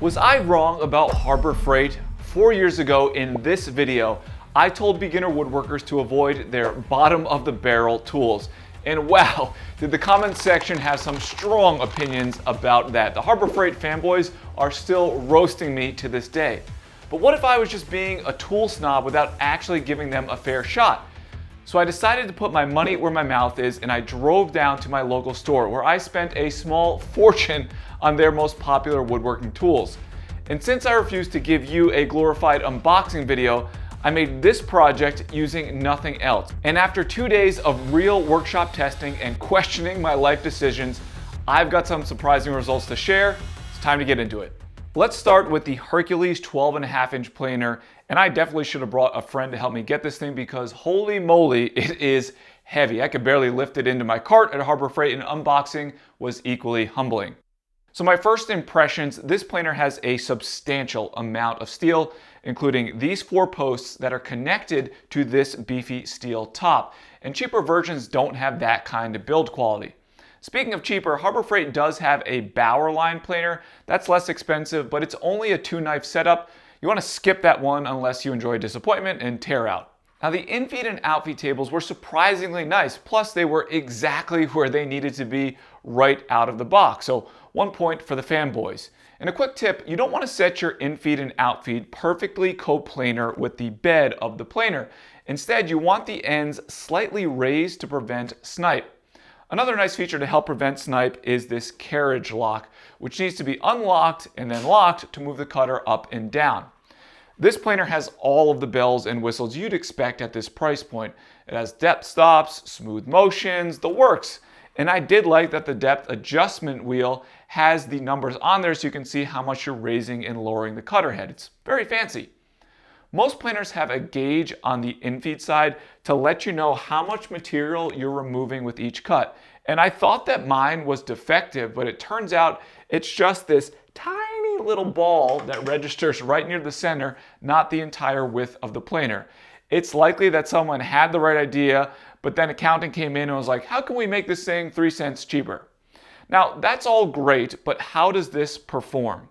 Was I wrong about Harbor Freight? 4 years ago in this video, I told beginner woodworkers to avoid their bottom of the barrel tools. And wow, did the comment section have some strong opinions about that. The Harbor Freight fanboys are still roasting me to this day. But what if I was just being a tool snob without actually giving them a fair shot? So I decided to put my money where my mouth is, and I drove down to my local store where I spent a small fortune on their most popular woodworking tools. And since I refused to give you a glorified unboxing video, I made this project using nothing else. And after 2 days of real workshop testing and questioning my life decisions, I've got some surprising results to share. It's time to get into it. Let's start with the Hercules 12.5-inch planer, and I definitely should have brought a friend to help me get this thing because holy moly, it is heavy. I could barely lift it into my cart at Harbor Freight, and unboxing was equally humbling. So my first impressions, this planer has a substantial amount of steel, including these 4 posts that are connected to this beefy steel top, and cheaper versions don't have that kind of build quality. Speaking of cheaper, Harbor Freight does have a Bower line planer. That's less expensive, but it's only a 2-knife setup. You want to skip that one unless you enjoy disappointment and tear out. Now the in-feed and out-feed tables were surprisingly nice, plus they were exactly where they needed to be right out of the box. So 1 point for the fanboys. And a quick tip, you don't want to set your in-feed and out-feed perfectly coplanar with the bed of the planer. Instead, you want the ends slightly raised to prevent snipe. Another nice feature to help prevent snipe is this carriage lock, which needs to be unlocked and then locked to move the cutter up and down. This planer has all of the bells and whistles you'd expect at this price point. It has depth stops, smooth motions, the works. And I did like that the depth adjustment wheel has the numbers on there so you can see how much you're raising and lowering the cutter head. It's very fancy. Most planers have a gauge on the in-feed side to let you know how much material you're removing with each cut. And I thought that mine was defective, but it turns out it's just this tiny little ball that registers right near the center, not the entire width of the planer. It's likely that someone had the right idea, but then accounting came in and was like, how can we make this thing 3 cents cheaper? Now, that's all great, but how does this perform?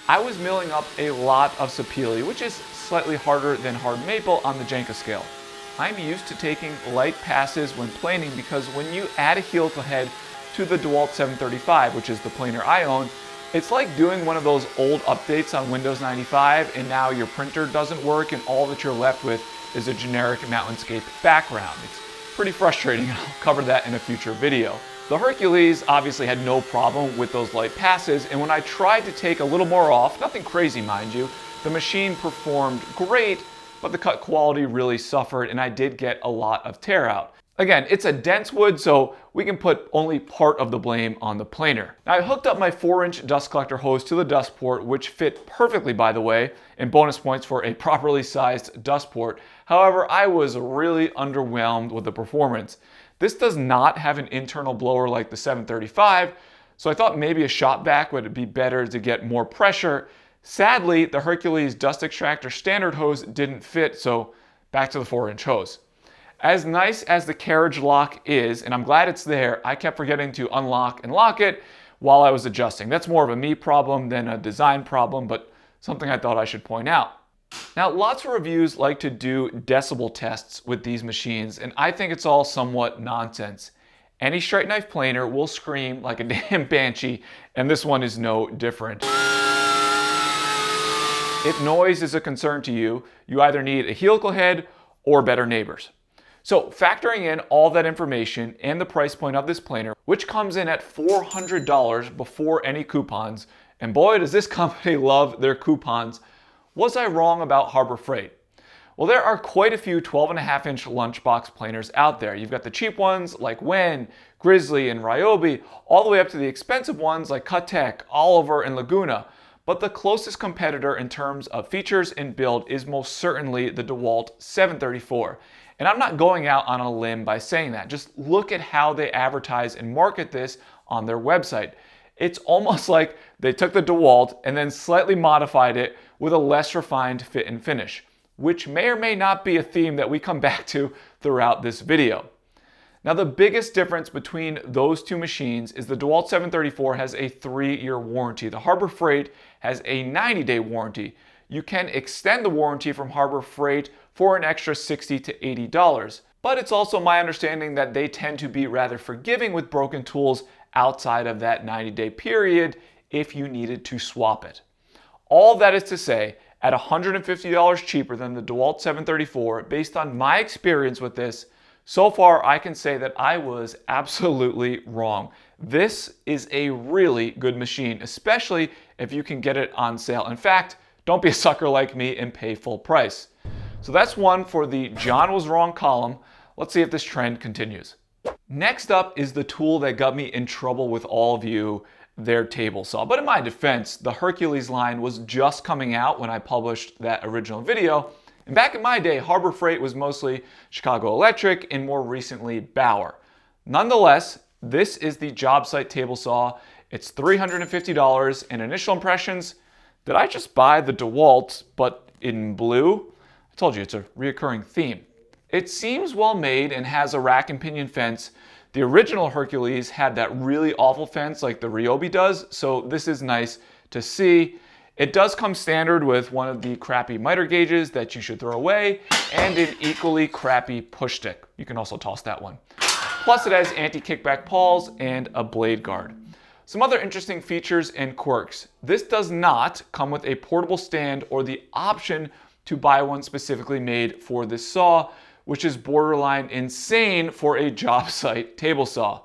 I was milling up a lot of sapele, which is slightly harder than hard maple on the Jenga scale. I'm used to taking light passes when planing because when you add a helical head to the DeWalt 735, which is the planer I own, it's like doing one of those old updates on Windows 95 and now your printer doesn't work and all that you're left with is a generic mountainscape background. It's pretty frustrating, and I'll cover that in a future video. The Hercules obviously had no problem with those light passes, and when I tried to take a little more off, nothing crazy mind you, the machine performed great, but the cut quality really suffered and I did get a lot of tear out. Again, it's a dense wood, so we can put only part of the blame on the planer. Now I hooked up my 4-inch dust collector hose to the dust port, which fit perfectly by the way, and bonus points for a properly sized dust port. However, I was really underwhelmed with the performance. This does not have an internal blower like the 735, so I thought maybe a shop vac would be better to get more pressure. Sadly, the Hercules Dust Extractor standard hose didn't fit, so back to the 4-inch hose. As nice as the carriage lock is, and I'm glad it's there, I kept forgetting to unlock and lock it while I was adjusting. That's more of a me problem than a design problem, but something I thought I should point out. Now, lots of reviews like to do decibel tests with these machines, and I think it's all somewhat nonsense. Any straight knife planer will scream like a damn banshee, and this one is no different. If noise is a concern to you, you either need a helical head or better neighbors. So factoring in all that information and the price point of this planer, which comes in at $400 before any coupons, and boy does this company love their coupons, was I wrong about Harbor Freight? Well, there are quite a few 12.5-inch lunchbox planers out there. You've got the cheap ones like Wen, Grizzly, and Ryobi, all the way up to the expensive ones like Cuttech, Oliver, and Laguna. But the closest competitor in terms of features and build is most certainly the DeWalt 734. And I'm not going out on a limb by saying that. Just look at how they advertise and market this on their website. It's almost like they took the DeWalt and then slightly modified it with a less refined fit and finish, which may or may not be a theme that we come back to throughout this video. Now, the biggest difference between those two machines is the DeWalt 734 has a 3-year warranty. The Harbor Freight has a 90-day warranty. You can extend the warranty from Harbor Freight for an extra $60 to $80. But it's also my understanding that they tend to be rather forgiving with broken tools outside of that 90-day period if you needed to swap it. All that is to say, at $150 cheaper than the DeWalt 734, based on my experience with this, so far I can say that I was absolutely wrong. This is a really good machine, especially if you can get it on sale. In fact, don't be a sucker like me and pay full price. So that's one for the John was wrong column. Let's see if this trend continues. Next up is the tool that got me in trouble with all of you, their table saw. But in my defense, the Hercules line was just coming out when I published that original video. And back in my day, Harbor Freight was mostly Chicago Electric and more recently Bauer. Nonetheless, this is the job site table saw. It's $350 and initial impressions. Did I just buy the DeWalt, but in blue? I told you it's a reoccurring theme. It seems well made and has a rack and pinion fence. The original Hercules had that really awful fence like the Ryobi does, so this is nice to see. It does come standard with one of the crappy miter gauges that you should throw away and an equally crappy push stick. You can also toss that one. Plus it has anti-kickback pawls and a blade guard. Some other interesting features and quirks. This does not come with a portable stand or the option to buy one specifically made for this saw, which is borderline insane for a job site table saw.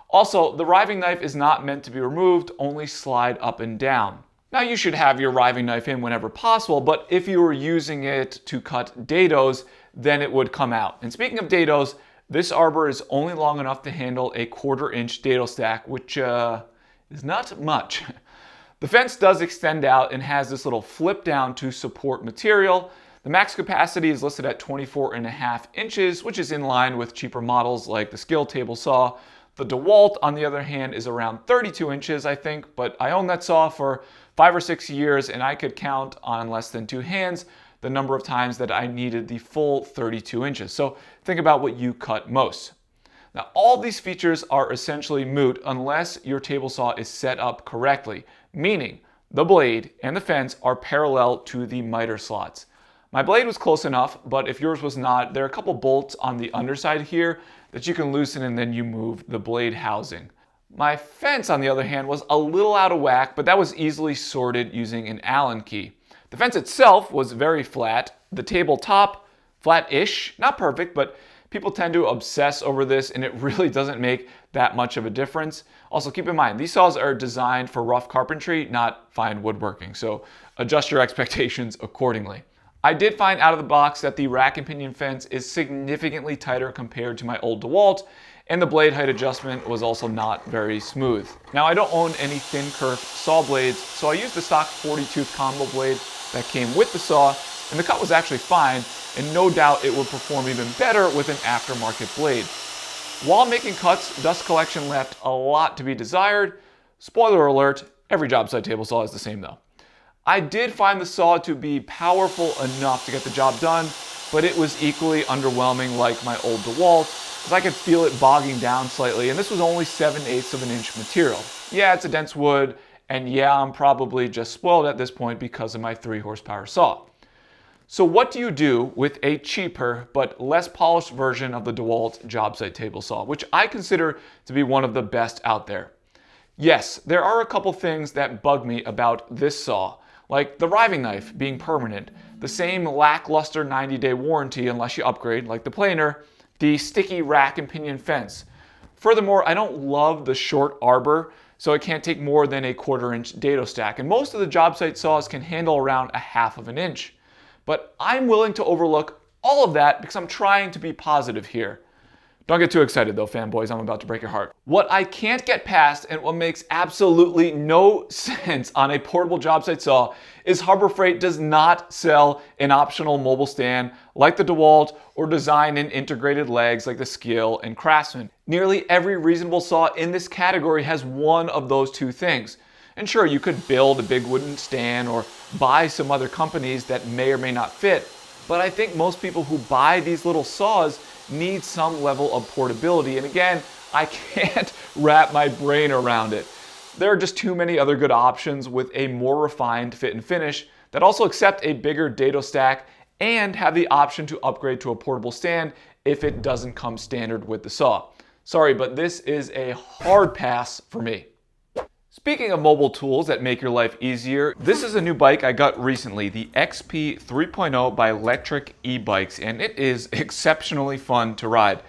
Also, the riving knife is not meant to be removed, only slide up and down. Now you should have your riving knife in whenever possible, but if you were using it to cut dados, then it would come out. And speaking of dados, this arbor is only long enough to handle a 1/4 inch dado stack, which is not much. The fence does extend out and has this little flip down to support material. The max capacity is listed at 24.5 inches, which is in line with cheaper models like the Skill table saw. The DeWalt, on the other hand, is around 32 inches, I think, but I owned that saw for 5 or 6 years and I could count on less than 2 hands the number of times that I needed the full 32 inches. So think about what you cut most. Now, all these features are essentially moot unless your table saw is set up correctly, meaning the blade and the fence are parallel to the miter slots. My blade was close enough, but if yours was not, there are a couple bolts on the underside here that you can loosen and then you move the blade housing. My fence, on the other hand, was a little out of whack, but that was easily sorted using an Allen key. The fence itself was very flat. The tabletop, flat-ish, not perfect, but people tend to obsess over this and it really doesn't make that much of a difference. Also, keep in mind, these saws are designed for rough carpentry, not fine woodworking, so adjust your expectations accordingly. I did find out of the box that the rack and pinion fence is significantly tighter compared to my old DeWalt, and the blade height adjustment was also not very smooth. Now, I don't own any thin kerf saw blades, so I used the stock 40-tooth combo blade that came with the saw, and the cut was actually fine, and no doubt it would perform even better with an aftermarket blade. While making cuts, dust collection left a lot to be desired. Spoiler alert, every job site table saw is the same though. I did find the saw to be powerful enough to get the job done, but it was equally underwhelming like my old DeWalt, as I could feel it bogging down slightly, and this was only 7/8 of an inch material. Yeah, it's a dense wood, and yeah, I'm probably just spoiled at this point because of my 3 horsepower saw. So what do you do with a cheaper but less polished version of the DeWalt job site table saw, which I consider to be one of the best out there? Yes, there are a couple things that bug me about this saw, like the riving knife being permanent, the same lackluster 90-day warranty unless you upgrade, like the planer, the sticky rack and pinion fence. Furthermore, I don't love the short arbor, so it can't take more than a 1/4 inch dado stack, and most of the job site saws can handle around 1/2 inch. But I'm willing to overlook all of that because I'm trying to be positive here. Don't get too excited though, fanboys, I'm about to break your heart. What I can't get past and what makes absolutely no sense on a portable job site saw is Harbor Freight does not sell an optional mobile stand like the DeWalt or design in integrated legs like the Skill and Craftsman. Nearly every reasonable saw in this category has one of those two things. And sure, you could build a big wooden stand or buy some other companies that may or may not fit, but I think most people who buy these little saws need some level of portability. And again, I can't wrap my brain around it. There are just too many other good options with a more refined fit and finish that also accept a bigger dado stack and have the option to upgrade to a portable stand if it doesn't come standard with the saw. Sorry, but this is a hard pass for me. Speaking of mobile tools that make your life easier, this is a new bike I got recently, the XP 3.0 by Electric Ebikes, and it is exceptionally fun to ride.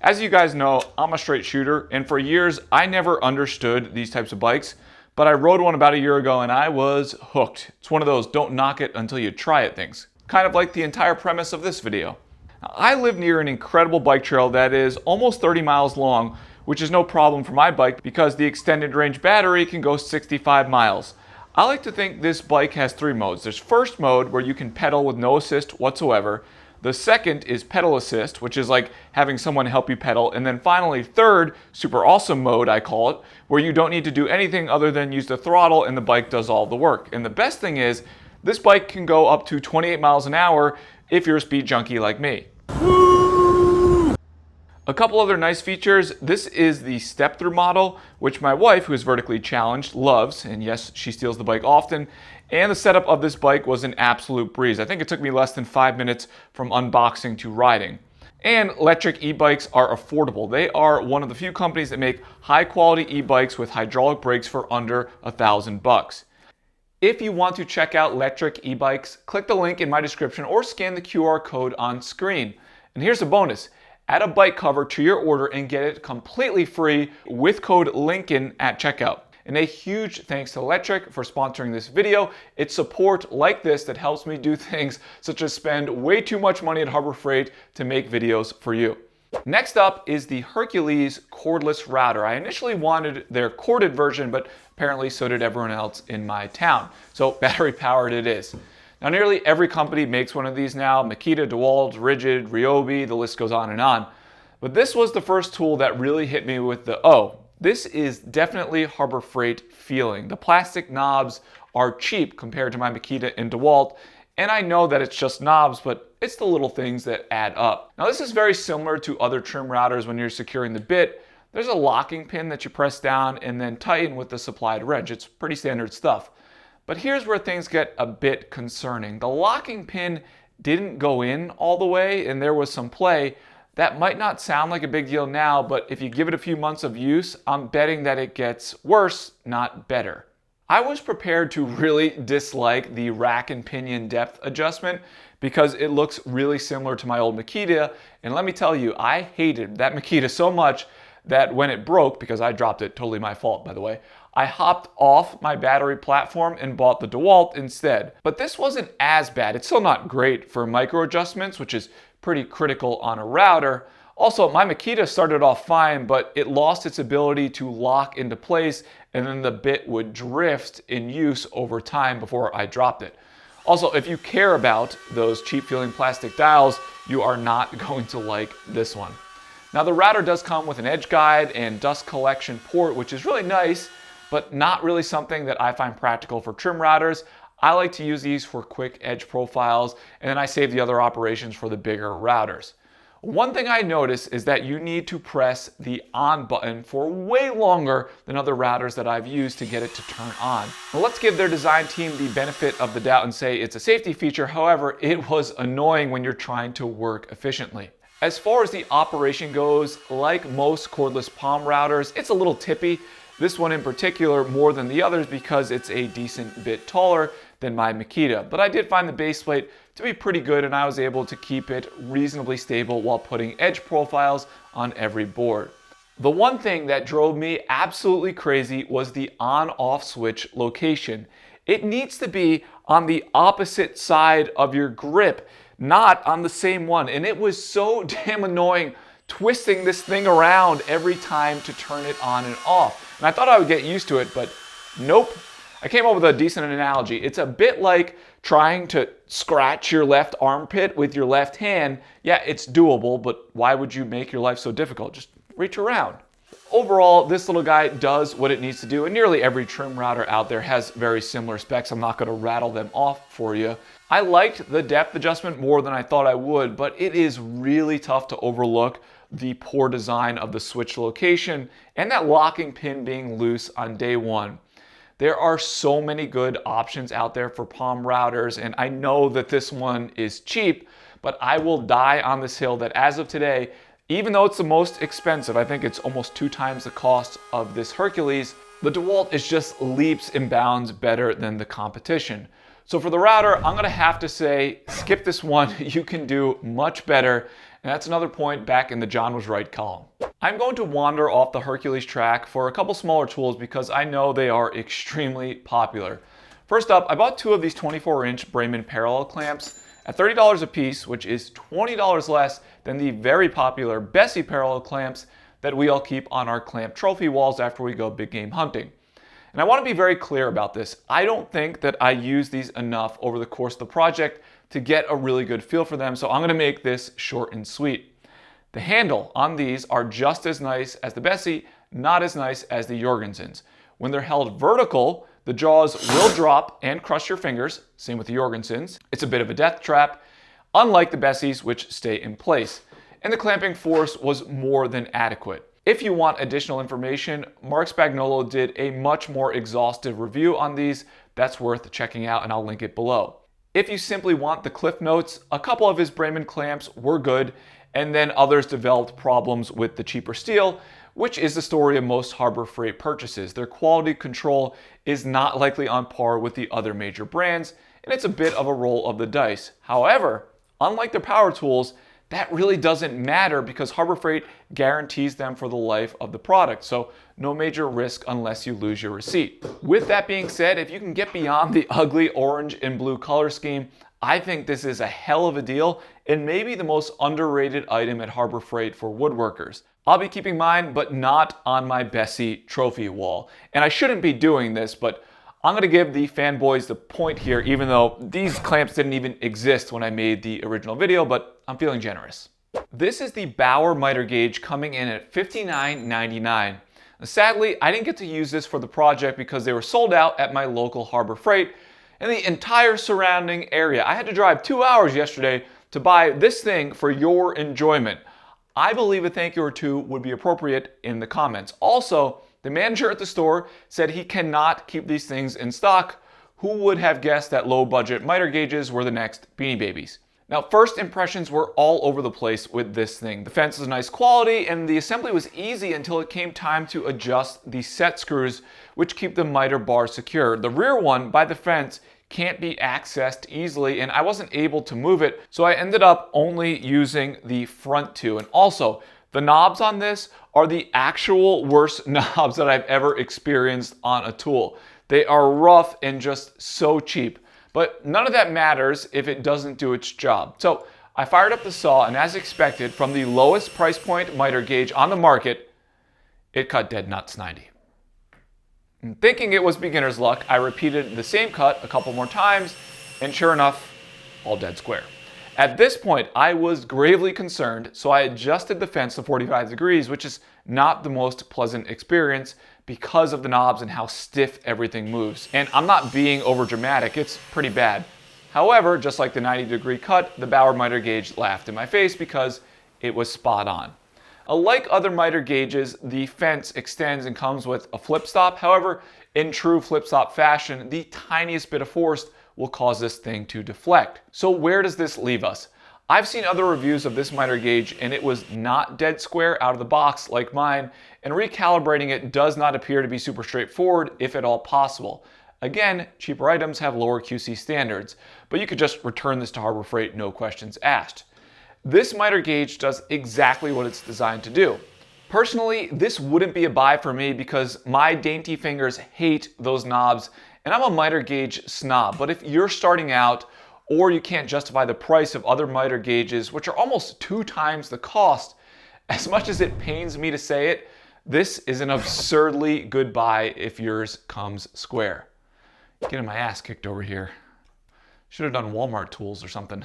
As you guys know, I'm a straight shooter, and for years I never understood these types of bikes, but I rode one about a year ago and I was hooked. It's one of those don't knock it until you try it things. Kind of like the entire premise of this video. Now, I live near an incredible bike trail that is almost 30 miles long, which is no problem for my bike because the extended range battery can go 65 miles. I like to think this bike has three modes. There's first mode where you can pedal with no assist whatsoever. The second is pedal assist, which is like having someone help you pedal. And then finally, third, super awesome mode, I call it, where you don't need to do anything other than use the throttle and the bike does all the work. And the best thing is, this bike can go up to 28 miles an hour if you're a speed junkie like me. A couple other nice features. This is the step-through model, which my wife, who is vertically challenged, loves. And yes, she steals the bike often. And the setup of this bike was an absolute breeze. I think it took me less than 5 minutes from unboxing to riding. And electric e-bikes are affordable. They are one of the few companies that make high-quality e-bikes with hydraulic brakes for under $1,000. If you want to check out electric e-bikes, click the link in my description or scan the QR code on screen. And here's a bonus. Add a bike cover to your order and get it completely free with code LINCOLN at checkout. And a huge thanks to Electric for sponsoring this video. It's support like this that helps me do things such as spend way too much money at Harbor Freight to make videos for you. Next up is the Hercules Cordless Router. I initially wanted their corded version, but apparently so did everyone else in my town. So battery powered it is. Now, nearly every company makes one of these now. Makita, DeWalt, Rigid, Ryobi, the list goes on and on. But this was the first tool that really hit me with the, oh, this is definitely Harbor Freight feeling. The plastic knobs are cheap compared to my Makita and DeWalt, and I know that it's just knobs, but it's the little things that add up. Now, this is very similar to other trim routers when you're securing the bit. There's a locking pin that you press down and then tighten with the supplied wrench. It's pretty standard stuff. But here's where things get a bit concerning. The locking pin didn't go in all the way and there was some play. That might not sound like a big deal now, but if you give it a few months of use, I'm betting that it gets worse, not better. I was prepared to really dislike the rack and pinion depth adjustment because it looks really similar to my old Makita. And let me tell you, I hated that Makita so much that when it broke, because I dropped it, totally my fault by the way, I hopped off my battery platform and bought the DeWalt instead. But this wasn't as bad. It's still not great for micro adjustments, which is pretty critical on a router. Also, my Makita started off fine, but it lost its ability to lock into place and then the bit would drift in use over time before I dropped it. Also, if you care about those cheap feeling plastic dials, you are not going to like this one. Now, the router does come with an edge guide and dust collection port, which is really nice, but not really something that I find practical for trim routers. I like to use these for quick edge profiles, and then I save the other operations for the bigger routers. One thing I notice is that you need to press the on button for way longer than other routers that I've used to get it to turn on. Well, let's give their design team the benefit of the doubt and say it's a safety feature. However, it was annoying when you're trying to work efficiently. As far as the operation goes, like most cordless palm routers, it's a little tippy. This one in particular more than the others because it's a decent bit taller than my Makita. But I did find the base plate to be pretty good and I was able to keep it reasonably stable while putting edge profiles on every board. The one thing that drove me absolutely crazy was the on-off switch location. It needs to be on the opposite side of your grip, not on the same one. And it was so damn annoying twisting this thing around every time to turn it on and off. And I thought I would get used to it, but nope. I came up with a decent analogy. It's a bit like trying to scratch your left armpit with your left hand. Yeah, it's doable, but why would you make your life so difficult? Just reach around. Overall, this little guy does what it needs to do, and nearly every trim router out there has very similar specs. I'm not going to rattle them off for you. I liked the depth adjustment more than I thought I would, but it is really tough to overlook the poor design of the switch location, and that locking pin being loose on day one. There are so many good options out there for palm routers, and I know that this one is cheap, but I will die on this hill that as of today, even though it's the most expensive, I think it's almost 2 times the cost of this Hercules, the DeWalt is just leaps and bounds better than the competition. So for the router, I'm gonna have to say, skip this one. You can do much better. And that's another point back in the John was right column. I'm going to wander off the Hercules track for a couple smaller tools because I know they are extremely popular. First up, I bought 2 of these 24-inch Bremen parallel clamps at $30 a piece, which is $20 less than the very popular Bessie parallel clamps that we all keep on our clamp trophy walls after we go big game hunting. And I want to be very clear about this. I don't think that I use these enough over the course of the project to get a really good feel for them, so I'm going to make this short and sweet. The handle on these are just as nice as the Bessie, not as nice as the Jorgensen's. When they're held vertical, the jaws will drop and crush your fingers, same with the Jorgensen's. It's a bit of a death trap, unlike the Bessies, which stay in place. And the clamping force was more than adequate. If you want additional information, Mark Spagnolo did a much more exhaustive review on these. That's worth checking out, and I'll link it below. If you simply want the cliff notes, a couple of his Bremen clamps were good, and then others developed problems with the cheaper steel, which is the story of most Harbor Freight purchases. Their quality control is not likely on par with the other major brands, and it's a bit of a roll of the dice. However, unlike their power tools, that really doesn't matter because Harbor Freight guarantees them for the life of the product, so no major risk unless you lose your receipt. With that being said, if you can get beyond the ugly orange and blue color scheme, I think this is a hell of a deal and maybe the most underrated item at Harbor Freight for woodworkers. I'll be keeping mine, but not on my Bessie trophy wall. And I shouldn't be doing this, but I'm going to give the fanboys the point here, even though these clamps didn't even exist when I made the original video, but I'm feeling generous. This is the Bauer miter gauge coming in at $59.99. Sadly, I didn't get to use this for the project because they were sold out at my local Harbor Freight and the entire surrounding area. I had to drive 2 hours yesterday to buy this thing for your enjoyment. I believe a thank you or two would be appropriate in the comments. Also, the manager at the store said he cannot keep these things in stock. Who would have guessed that low budget miter gauges were the next Beanie Babies? Now, first impressions were all over the place with this thing. The fence was nice quality and the assembly was easy until it came time to adjust the set screws, which keep the miter bar secure. The rear one by the fence can't be accessed easily and I wasn't able to move it, so I ended up only using the front two. And also, the knobs on this are the actual worst knobs that I've ever experienced on a tool. They are rough and just so cheap. But none of that matters if it doesn't do its job. So I fired up the saw and as expected, from the lowest price point miter gauge on the market, it cut dead nuts 90. And thinking it was beginner's luck, I repeated the same cut a couple more times and sure enough, all dead square. At this point, I was gravely concerned, so I adjusted the fence to 45 degrees, which is not the most pleasant experience because of the knobs and how stiff everything moves. And I'm not being over dramatic, it's pretty bad. However, just like the 90-degree cut, the Bauer miter gauge laughed in my face because it was spot on. Like other miter gauges, the fence extends and comes with a flip stop. However, in true flip stop fashion, the tiniest bit of force will cause this thing to deflect. So where does this leave us? I've seen other reviews of this miter gauge and it was not dead square out of the box like mine, and recalibrating it does not appear to be super straightforward, if at all possible. Again, cheaper items have lower QC standards, but you could just return this to Harbor Freight, no questions asked. This miter gauge does exactly what it's designed to do. Personally, this wouldn't be a buy for me because my dainty fingers hate those knobs and I'm a miter gauge snob. But if you're starting out or you can't justify the price of other miter gauges, which are almost 2 times the cost, as much as it pains me to say it, this is an absurdly good buy if yours comes square. Getting my ass kicked over here. Should have done Walmart tools or something.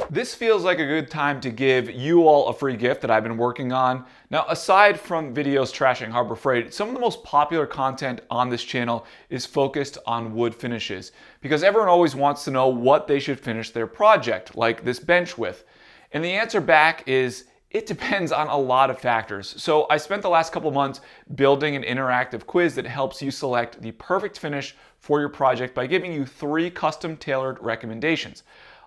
This feels like a good time to give you all a free gift that I've been working on. Now, aside from videos trashing Harbor Freight, some of the most popular content on this channel is focused on wood finishes because everyone always wants to know what they should finish their project, like this bench with. And the answer back is It depends on a lot of factors. So I spent the last couple months building an interactive quiz that helps you select the perfect finish for your project by giving you 3 custom tailored recommendations.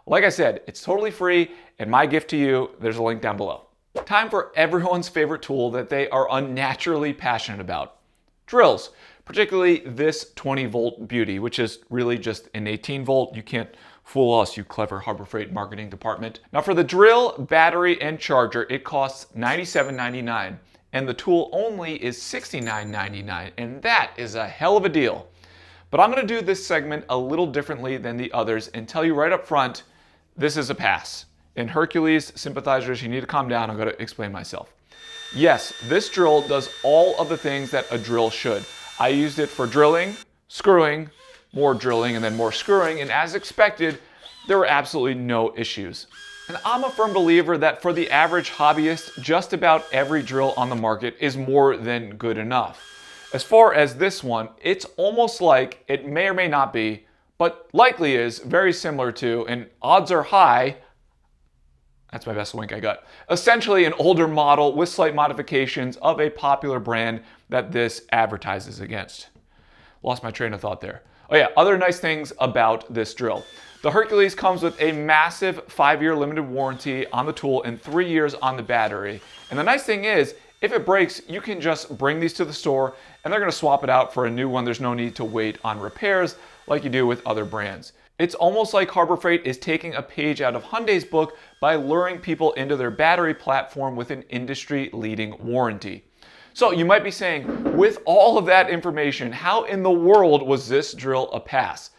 Like I said, it's totally free, and my gift to you, there's a link down below. Time for everyone's favorite tool that they are unnaturally passionate about: drills, particularly this 20-volt beauty, which is really just an 18-volt. You can't fool us, you clever Harbor Freight marketing department. Now for the drill, battery, and charger, it costs $97.99, and the tool only is $69.99, and that is a hell of a deal. But I'm gonna do this segment a little differently than the others and tell you right up front, this is a pass. And Hercules sympathizers, you need to calm down. I'm gonna explain myself. Yes, this drill does all of the things that a drill should. I used it for drilling, screwing, more drilling, and then more screwing, and as expected, there were absolutely no issues. And I'm a firm believer that for the average hobbyist, just about every drill on the market is more than good enough. As far as this one, it's almost like, it may or may not be, but likely is very similar to, and odds are high, that's my best wink I got, essentially an older model with slight modifications of a popular brand that this advertises against. Lost my train of thought there. Oh yeah, other nice things about this drill. The Hercules comes with a massive 5-year limited warranty on the tool and 3 years on the battery. And the nice thing is, if it breaks, you can just bring these to the store and they're gonna swap it out for a new one. There's no need to wait on repairs like you do with other brands. It's almost like Harbor Freight is taking a page out of Hyundai's book by luring people into their battery platform with an industry-leading warranty. So you might be saying, with all of that information, how in the world was this drill a pass?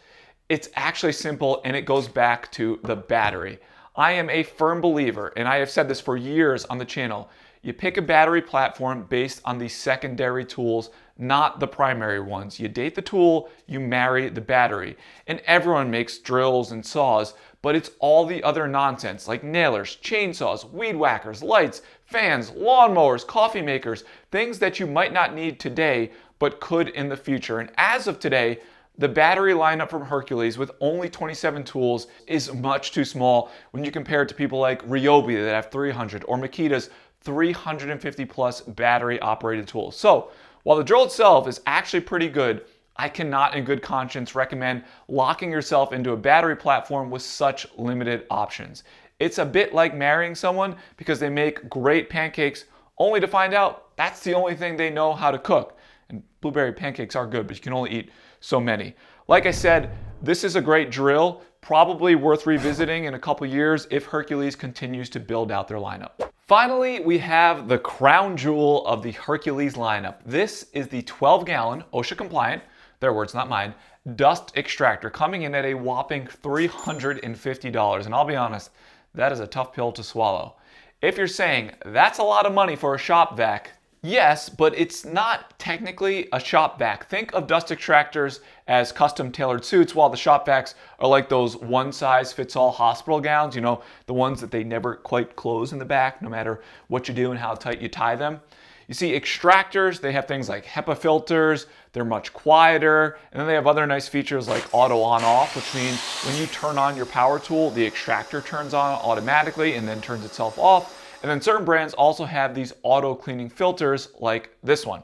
It's actually simple, and it goes back to the battery. I am a firm believer, and I have said this for years on the channel, you pick a battery platform based on the secondary tools, not the primary ones. You date the tool, you marry the battery. And everyone makes drills and saws, but it's all the other nonsense like nailers, chainsaws, weed whackers, lights, fans, lawnmowers, coffee makers, things that you might not need today, but could in the future. And as of today, the battery lineup from Hercules with only 27 tools is much too small when you compare it to people like Ryobi that have 300 or Makita's 350 plus battery operated tools. So while the drill itself is actually pretty good, I cannot in good conscience recommend locking yourself into a battery platform with such limited options. It's a bit like marrying someone because they make great pancakes only to find out that's the only thing they know how to cook. And blueberry pancakes are good, but you can only eat so many. Like I said, this is a great drill, probably worth revisiting in a couple years if Hercules continues to build out their lineup. Finally, we have the crown jewel of the Hercules lineup. This is the 12-gallon, OSHA compliant, their words, not mine, dust extractor, coming in at a whopping $350. And I'll be honest, that is a tough pill to swallow. If you're saying that's a lot of money for a shop vac, yes, but it's not technically a shop vac. Think of dust extractors as custom tailored suits, while the shop vacs are like those one-size-fits-all hospital gowns, you know, the ones that they never quite close in the back, no matter what you do and how tight you tie them. You see, extractors, they have things like HEPA filters, they're much quieter, and then they have other nice features like auto on-off, which means when you turn on your power tool, the extractor turns on automatically and then turns itself off. And then certain brands also have these auto cleaning filters like this one.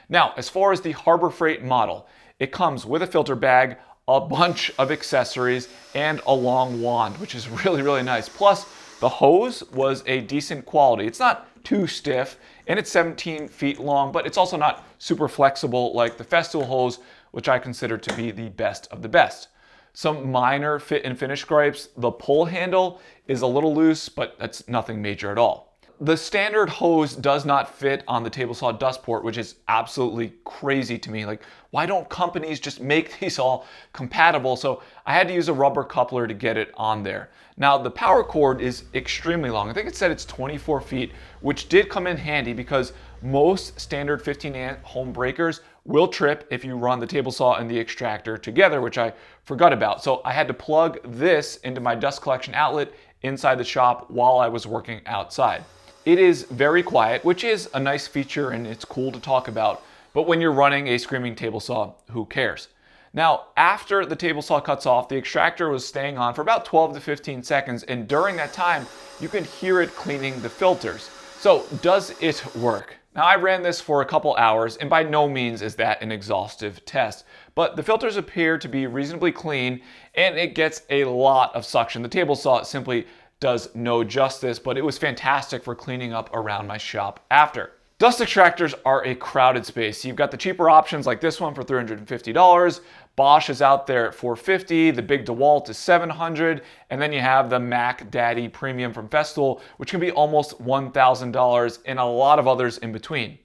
Now, as far as the Harbor Freight model, it comes with a filter bag, a bunch of accessories, and a long wand, which is really, really nice. Plus, the hose was a decent quality. It's not too stiff, and it's 17 feet long, but it's also not super flexible like the Festool hose, which I consider to be the best of the best. Some minor fit and finish gripes. The pull handle is a little loose, but that's nothing major at all. The standard hose does not fit on the table saw dust port, which is absolutely crazy to me. Like, why don't companies just make these all compatible? So I had to use a rubber coupler to get it on there. Now, the power cord is extremely long. I think it said it's 24 feet, which did come in handy because most standard 15-amp home breakers will trip if you run the table saw and the extractor together, which I forgot about. So I had to plug this into my dust collection outlet inside the shop while I was working outside. It is very quiet, which is a nice feature and it's cool to talk about, but when you're running a screaming table saw, who cares? Now, after the table saw cuts off, the extractor was staying on for about 12 to 15 seconds, and during that time, you can hear it cleaning the filters. So does it work? Now I ran this for a couple hours and by no means is that an exhaustive test, but the filters appear to be reasonably clean and it gets a lot of suction. The table saw simply does no justice, but it was fantastic for cleaning up around my shop after. Dust extractors are a crowded space. You've got the cheaper options like this one for $350. Bosch is out there at $450. The big DeWalt is $700. And then you have the Mac Daddy Premium from Festool, which can be almost $1,000, and a lot of others in between.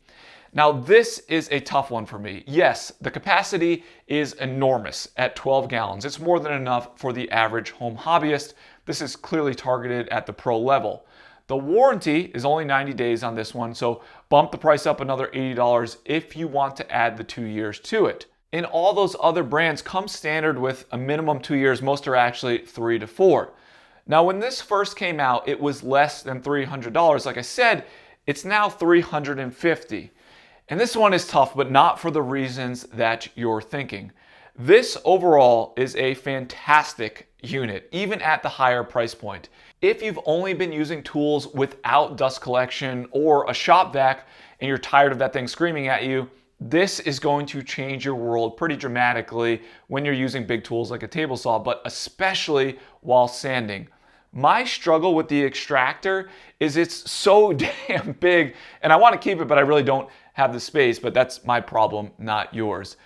Now this is a tough one for me. Yes, the capacity is enormous at 12 gallons. It's more than enough for the average home hobbyist. This is clearly targeted at the pro level. The warranty is only 90 days on this one, so bump the price up another $80 if you want to add the 2 years to it. And all those other brands come standard with a minimum 2 years. Most are actually 3 to 4. Now, when this first came out, it was less than $300. Like I said, it's now $350. And this one is tough, but not for the reasons that you're thinking. This overall is a fantastic unit, even at the higher price point. If you've only been using tools without dust collection or a shop vac and you're tired of that thing screaming at you, this is going to change your world pretty dramatically when you're using big tools like a table saw, but especially while sanding. My struggle with the Extractor is it's so damn big and I want to keep it, but I really don't have the space, but that's my problem, not yours.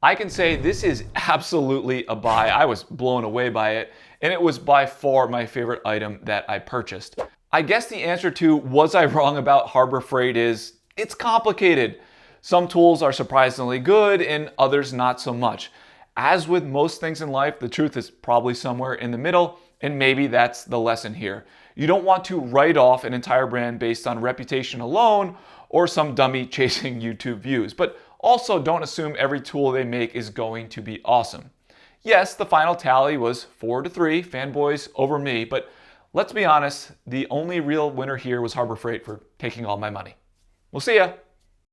I can say this is absolutely a buy. I was blown away by it, and it was by far my favorite item that I purchased. I guess the answer to was I wrong about Harbor Freight is it's complicated. Some tools are surprisingly good and others not so much. As with most things in life, the truth is probably somewhere in the middle, and maybe that's the lesson here. You don't want to write off an entire brand based on reputation alone or some dummy chasing YouTube views, but also don't assume every tool they make is going to be awesome. Yes, the final tally was 4-3, fanboys over me, but let's be honest, the only real winner here was Harbor Freight for taking all my money. We'll see ya.